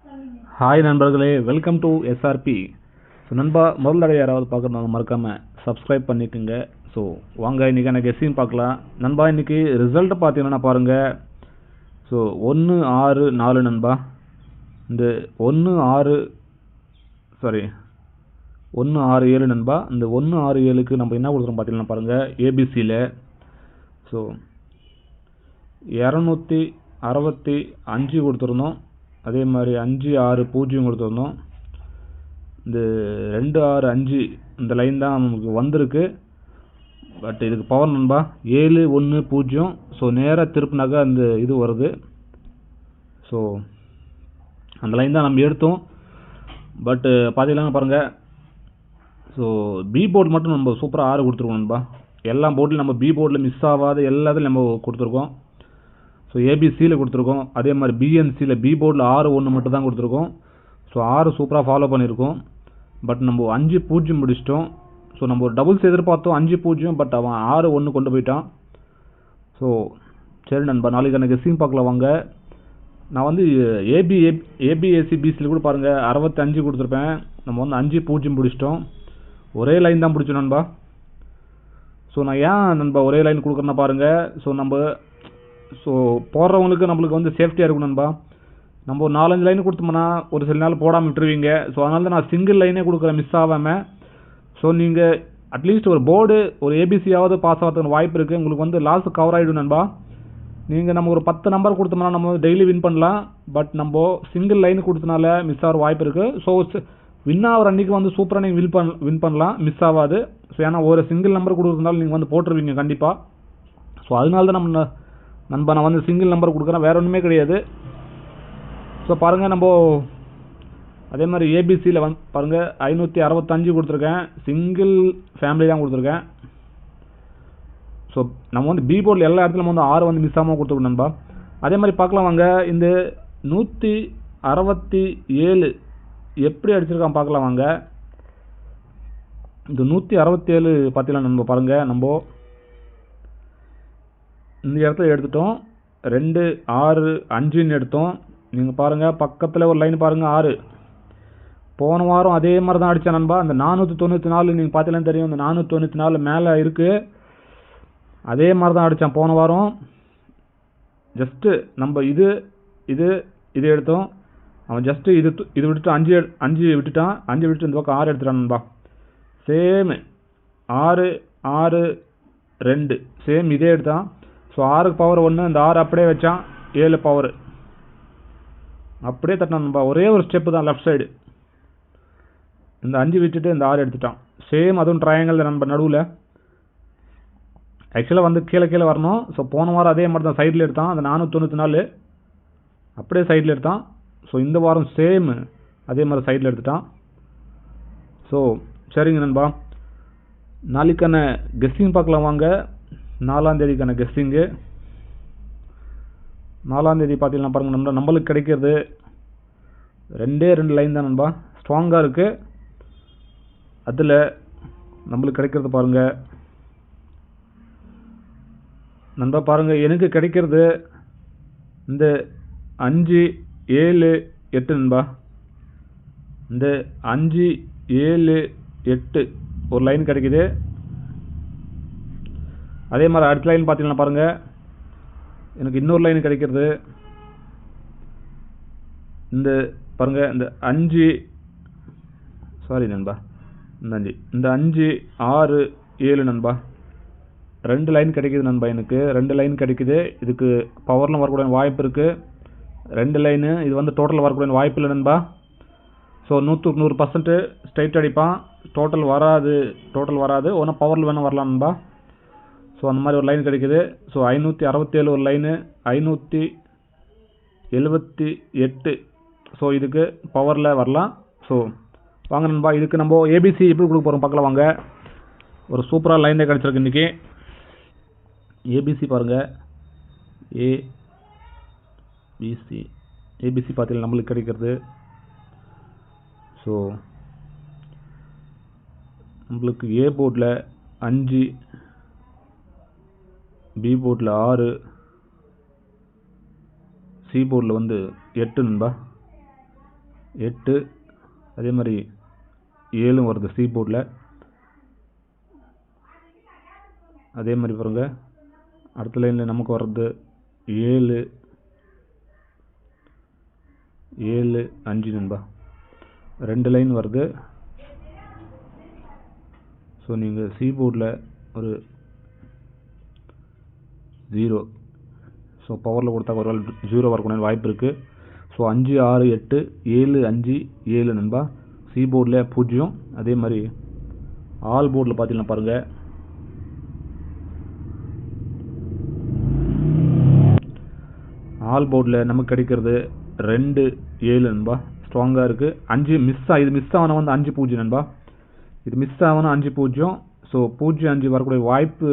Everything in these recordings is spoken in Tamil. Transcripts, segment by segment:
ஹாய் நண்பர்களே, வெல்கம் டு எஸ்ஆர்பி. ஸோ நண்பா, முதல் தடவை யாராவது பார்க்குறவங்க மறக்காமல் சப்ஸ்கிரைப் பண்ணிக்கோங்க. ஸோ வாங்க இன்றைக்கி எனக்கு கெஸ்ஸிங் பார்க்கலாம். நண்பா, இன்றைக்கி ரிசல்ட்டு பார்த்தீங்கன்னா பாருங்கள். ஸோ 1-6-4 நண்பா. இந்த 1-6-7 நண்பா. இந்த 1-6-7க்கு நம்ம என்ன கொடுத்துருவோம் பார்த்தீங்கன்னா பாருங்கள், ஏபிசியில். ஸோ 265 கொடுத்துருந்தோம். அதே மாதிரி 5-6-0 கொடுத்துருந்தோம். இந்த 2-6-5 இந்த லைன் தான் நமக்கு வந்திருக்கு. பட் இதுக்கு பவர் நண்பா 7-1-0. ஸோ நேராக திருப்பினாக்கா அந்த இது வருது. ஸோ அந்த லைன் தான் நம்ம எடுத்தோம். பட்டு பார்த்தீங்கன்னா பாருங்கள். ஸோ பி போர்டு மட்டும் நம்ம சூப்பராக 6 கொடுத்துருக்கோம் நண்பா. எல்லா போர்டிலும் நம்ம பி போர்டில் மிஸ் ஆகாத எல்லாத்துலையும் நம்ம கொடுத்துருக்கோம். ஸோ ஏபிசியில் கொடுத்துருக்கோம். அதே மாதிரி பிஎன்சியில் பி போர்டில் 6-1 மட்டும் தான் கொடுத்துருக்கோம். ஸோ 6 சூப்பராக ஃபாலோ பண்ணியிருக்கோம். பட் நம்ம 5-0 முடிச்சிட்டோம். ஸோ நம்ம ஒரு டபுள்ஸ் எதிர்பார்த்தோம் 5-0. பட் அவன் 6-1 கொண்டு போயிட்டான். ஸோ சரி நண்பா, நாளைக்கு எனக்கு கெஸ்ஸிங் பார்க்கலாம் வாங்க. நான் வந்து ஏபிஎஸ்சி பிசியில் கூட பாருங்கள் 65 கொடுத்துருப்பேன். நம்ம வந்து 5-0 முடிச்சிட்டோம். ஒரே லைன் தான் பிடிச்சோம் நண்பா. ஸோ நான் ஏன் நண்பா ஒரே லைன் கொடுக்குறேன்னா பாருங்கள். ஸோ போடுறவங்களுக்கு நம்மளுக்கு வந்து சேஃப்டியாக இருக்கும் நண்பா. நம்ம ஒரு 4-5 லைன் கொடுத்தோம்னா ஒரு சில நாள் போடாமல் விட்டுருவீங்க. ஸோ அதனால தான் நான் சிங்கிள் லைனே கொடுக்குறேன், மிஸ் ஆகாமல். ஸோ நீங்கள் அட்லீஸ்ட் ஒரு போர்டு ஒரு ஏபிசியாவது பாஸ் ஆகிறதுக்கு வாய்ப்பு இருக்குது. உங்களுக்கு வந்து லாஸ் கவர் ஆகிடும் நண்பா. நீங்கள் நம்ம ஒரு 10 நம்பர் கொடுத்தோம்னா நம்ம டெய்லி வின் பண்ணலாம். பட் நம்ம சிங்கிள் லைன் கொடுத்தனால மிஸ் ஆகிற வாய்ப்பு இருக்குது. ஸோ வின் ஆகிற அன்றைக்கி வந்து சூப்பராக நீங்கள் வின் பண்ணலாம், மிஸ் ஆகாது. ஸோ ஏன்னா ஒரு சிங்கிள் நம்பர் கொடுக்குறதுனால நீங்கள் வந்து போட்டுருவீங்க கண்டிப்பாக. ஸோ அதனால தான் நண்பா நான் வந்து சிங்கிள் நம்பர் கொடுக்குறேன், வேறு ஒன்றுமே கிடையாது. ஸோ பாருங்கள், நம்ம அதே மாதிரி ஏபிசியில் பாருங்கள் 565 கொடுத்துருக்கேன். சிங்கிள் ஃபேமிலி தான் கொடுத்துருக்கேன். ஸோ நம்ம வந்து பி போர்டில் எல்லா இடத்துலையும் வந்து 6 வந்து மிஸ் ஆகாமல் கொடுத்துருக்கோம் நண்பா. அதே மாதிரி பார்க்கலாம் வாங்க. இந்த 167 எப்படி அடிச்சிருக்கான் பார்க்கலாம் வாங்க. இந்த 167 பார்த்தீங்கன்னா நண்பா பாருங்கள், நம்ம இந்த இடத்துல எடுத்துட்டோம். 2-6-5 எடுத்தோம். நீங்கள் பாருங்கள் பக்கத்தில் ஒரு லைன் பாருங்கள் 6. போன வாரம் அதே மாதிரி தான் அடித்தேன் நண்பா. அந்த 494 நீங்கள் பார்த்தீங்கன்னா தெரியும். இந்த 494 மேலே இருக்குது. அதே மாதிரி தான் அடித்தேன் போன வாரம். ஜஸ்ட்டு நம்ம இது எடுத்தோம். அவன் ஜஸ்ட்டு இது விட்டுட்டு 5 விட்டுட்டான். 5 விட்டுட்டு இந்த பக்கம் 6 எடுத்துட்டான் நண்பா. சேம் 6-6-2 சேம் இதே எடுத்தான். ஸோ 6க்கு பவர் 1. இந்த 6 அப்படியே வச்சான். 7 பவர் அப்படியே தட்டான் நண்பா. ஒரே ஒரு ஸ்டெப்பு தான் லெஃப்ட் சைடு. இந்த 5 விட்டுட்டு இந்த 6 எடுத்துட்டான். சேம் அதுவும் ட்ரையாங்கல் தான் நண்பா நடுவில். ஆக்சுவலாக வந்து கீழே வரணும். ஸோ போன வாரம் அதே மாதிரி தான் சைடில் எடுத்தான். அந்த 494 அப்படியே சைடில் எடுத்தான். ஸோ இந்த வாரம் சேம் அதே மாதிரி சைடில் எடுத்துட்டான். ஸோ சரிங்க நண்பா, நாளைக்கான கெஸ்ஸிங் பார்க்கலாம் வாங்க. 4ஆம் தேதிக்கான கெஸ்ஸிங்கு. 4ஆம் தேதி பார்த்தீங்கன்னா பாருங்கள் நண்பா, நம்மளுக்கு கிடைக்கிறது 2 லைன் தான் நண்பா. ஸ்ட்ராங்காக இருக்குது. அதில் நம்மளுக்கு கிடைக்கிறது பாருங்கள் நண்பா. பாருங்கள் எனக்கு கிடைக்கிறது இந்த 5-7-8 நண்பா. இந்த 5-7-8 ஒரு லைன் கிடைக்குது. அதே மாதிரி அடுத்த லைன் பார்த்தீங்கன்னா பாருங்கள், எனக்கு இன்னொரு லைன் கிடைக்கிறது. இந்த பாருங்கள் இந்த 5 நண்பா. இந்த 5-6-7 நண்பா. 2 லைன் கிடைக்குது நண்பா. எனக்கு 2 லைன் கிடைக்குது. இதுக்கு பவரில் வரக்கூடிய வாய்ப்பு இருக்குது. 2 லைனு இது வந்து டோட்டல் வரக்கூடிய வாய்ப்பு இல்லை நண்பா. ஸோ 100% ஸ்ட்ரைட் அடிப்பான். டோட்டல் வராது. ஒன்றும் பவரில் வேணும் வரலாம் நண்பா. ஸோ அந்த மாதிரி ஒரு லைன் கிடைக்குது. ஸோ 567 ஒரு லைனு, 578. ஸோ இதுக்கு பவரில் வரலாம். ஸோ வாங்க நண்பா, இதுக்கு நம்ம ஏபிசி எப்படி கொடுக்க போகிறோம் பார்க்கலாம் வாங்க. ஒரு சூப்பராக லைனே கிடச்சிருக்கு இன்றைக்கி. ஏபிசி பாருங்கள், ஏபிசி பார்த்தீங்கன்னா நம்மளுக்கு கிடைக்கிறது. ஸோ நம்மளுக்கு ஏ போர்டில் 5, பி போர்டில் 6, சி போர்டில் வந்து 8 நண்பா. 8 அதே மாதிரி 7 வருது சி போர்டில். அதே மாதிரி பாருங்கள் அடுத்த லைனில் நமக்கு வர்றது 7 5 நண்பா. 2 லைன் வருது. ஸோ நீங்கள் சி போர்டில் ஒரு 0 ஸோ பவரில் கொடுத்தா ஒரு 0 வரக்கூடிய வாய்ப்பு இருக்குது. ஸோ 5 6 8 7 5 7 நண்பா. சி போர்டில் 0. அதே மாதிரி ஆல் போர்டில் பார்த்தீங்கன்னா பாருங்கள் ஆல் போர்டில் நமக்கு கிடைக்கிறது 2 7 நண்பா. ஸ்ட்ராங்காக இருக்குது. 5 இது மிஸ் ஆகணும் வந்து 5 0 நண்பா. இது மிஸ் ஆகணும் 5 0. ஸோ 0 5 வரக்கூடிய வாய்ப்பு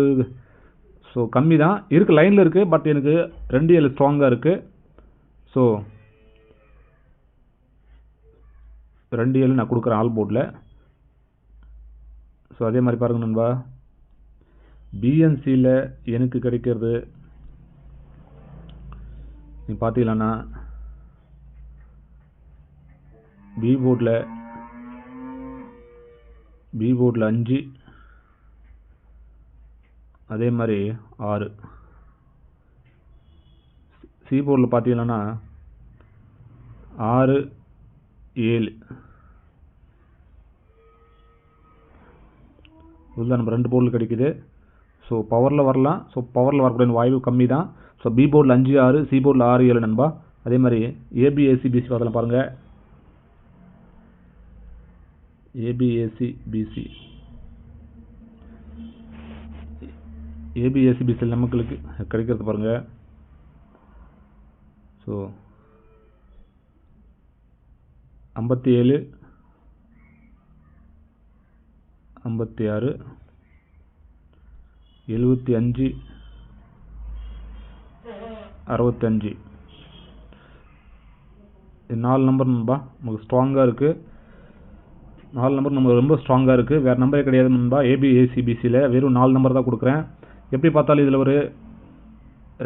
ஸோ கம்மி தான் இருக்குது. லைனில் இருக்குது. பட் எனக்கு 2 7 ஸ்ட்ராங்காக இருக்குது. ஸோ 2 7 நான் கொடுக்குறேன் ஆல் போர்டில். ஸோ அதே மாதிரி பாருங்கள் நண்பா பிஎன்சியில் எனக்கு கிடைக்கிறது நீ பார்த்தீங்கன்னா பி போர்டில் 5 அதே மாதிரி 6. சி போர்டில் பார்த்தீங்கன்னா 6 7 இதுதான் நம்ம 2 போர்டில் கிடைக்குது. ஸோ பவரில் வரலாம். ஸோ பவரில் வரக்கூடிய வாய்ப்பு கம்மி தான். ஸோ பி போர்டில் 5 6 சி போர்டில் 6 7 நண்பா. அதே மாதிரி ஏபிஎஸ்சிபிசி பார்த்தலாம் பாருங்கள். ஏபிஎஸ்சிபிசியில் நமக்கு கிடைக்கிறது பாருங்கள். ஸோ 57 56 75 65 இது 4 நம்பர் நண்பா நமக்கு ஸ்ட்ராங்காக இருக்குது. 4 நம்பர் நம்ம ரொம்ப ஸ்ட்ராங்காக இருக்குது. வேறு நம்பரே கிடையாது நண்பா. ஏபிஎஸ்சிபிசியில் வெறும் 4 நம்பர் தான் கொடுக்குறேன். எப்படி பார்த்தாலும் இதில் ஒரு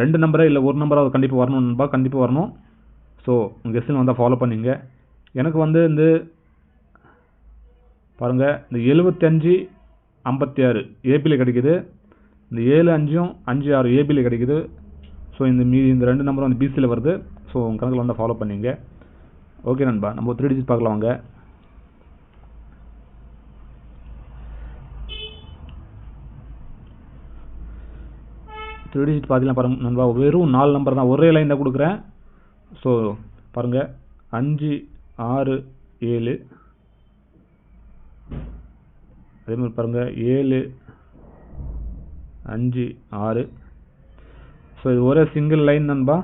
2 நம்பரே இல்லை 1 நம்பராக கண்டிப்பாக வரணும் நண்பா. கண்டிப்பாக வரணும். ஸோ உங்கள் கெஸ்டில் வந்தால் ஃபாலோ பண்ணிங்க. எனக்கு வந்து இந்த பாருங்கள் இந்த 75 56 ஏபியில் கிடைக்குது. இந்த 7 5 5 6 ஏபியில் கிடைக்குது. ஸோ இந்த 2 நம்பரும் வந்து பிசியில் வருது. ஸோ உங்கள் கணக்கில் வந்தால் ஃபாலோ பண்ணிங்க. ஓகே நண்பா நம்ம 3 டிஜிட் பார்க்கலாம் வாங்க. த்ரீ டிஜிட் பார்த்தீங்கன்னா பாருங்கள் நண்பா வெறும் 4 நம்பர் தான். ஒரே லைன் தான் கொடுக்குறேன். ஸோ பாருங்கள் 5 6 7 அதே மாதிரி பாருங்கள் 7 5 6. ஸோ இது ஒரே சிங்கிள் லைன் நண்பா.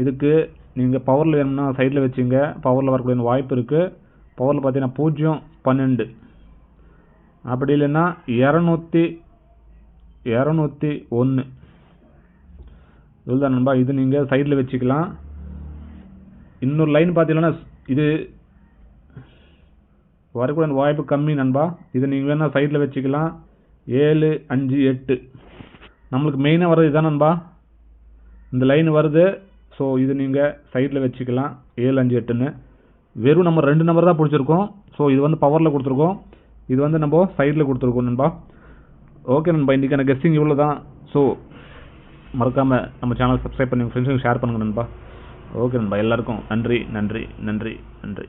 இதுக்கு நீங்கள் பவரில் வேணும்னா சைடில் வச்சுங்க. பவரில் வரக்கூடிய வாய்ப்பு இருக்குது. பவரில் பார்த்தீங்கன்னா 0 12 அப்படி இல்லைன்னா 201 இதுதான் நண்பா. இது நீங்கள் சைடில் வச்சுக்கலாம். இன்னொரு லைன் பார்த்தீங்கன்னா இது வரக்கூடிய வாய்ப்பு கம்மி நண்பா. இது நீங்கள் வேணால் சைடில் வச்சுக்கலாம். 7 5 8 நம்மளுக்கு மெயினாக வர்றது இதுதான் நண்பா. இந்த லைன் வருது. ஸோ இது நீங்கள் சைடில் வச்சுக்கலாம் 7 5 8ன்னு. வெறும் நம்ம 2 நம்பர் தான் பிடிச்சிருக்கோம். ஸோ இது வந்து பவரில் கொடுத்துருக்கோம். இது வந்து நம்ம சைடில் கொடுத்துருக்கோம் நண்பா. ஓகே நண்பா இன்றைக்கான கெஸ்டிங் இவ்வளோ தான். ஸோ மறக்காமல் நம்ம சேனல் சப்ஸ்கிரைப் பண்ணி ஃப்ரெண்ட்ஸுக்கு ஷேர் பண்ணுங்கள் நண்பா. ஓகே நண்பா எல்லாருக்கும் நன்றி நன்றி நன்றி நன்றி.